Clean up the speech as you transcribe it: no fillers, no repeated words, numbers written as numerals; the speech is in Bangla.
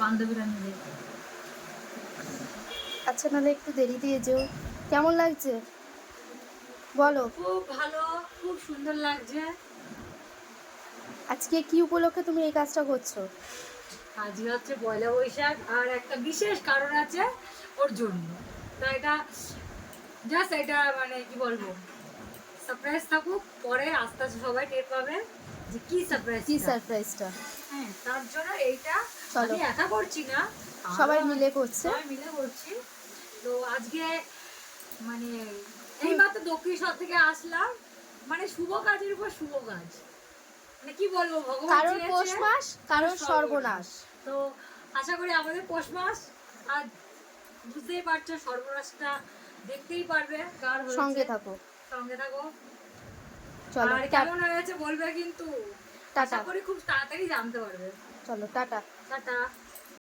বান্ধবীরা মিলে। আচ্ছা, নাহলে একটু দেরি দিয়ে যেও। কেমন লাগছে বলো? খুব ভালো, খুব সুন্দর লাগছে। আজকে কি উপলক্ষে তুমি এই কাজটা করছো? আজকে হচ্ছে পয়লা বৈশাখ, আর একটা বিশেষ কারণ আছে ওর জন্য। তা এটা জাস্ট এটা মানে কি বলবো, সারপ্রাইজ থাকুক, পরে আস্তে আস্তে সবাই টের পাবে যে কি কি সারপ্রাইজটা। সারপ্রাইজটা? হ্যাঁ, তার জন্য এইটা চলো, আমি একা করছি না, সবাই আরো মিলে করছে। সবাই মিলে করছি। তো আজকে মানে এইমাত্র দক্ষিণেশ্বর থেকে আসলাম, মানে শুভ কাজের উপর শুভ কাজ, মানে কি বলবো, ভগবান কারোর চেয়েছে পৌষ মাস, কারোর সর্বনাশ। সর্বনাশ। তো আশা করি আমাদের পৌষ মাস, আর বুঝতেই পারছো সর্বনাশটা দেখতেই পারবে কার হয়েছে। সঙ্গে থাকো। সঙ্গে থাকো। চলো, আর কেমন হয়েছে বলবে কিন্তু, আশা টাটা। করি খুব তাড়াতাড়ি জানতে পারবে। চলো, টাটা। টাটা।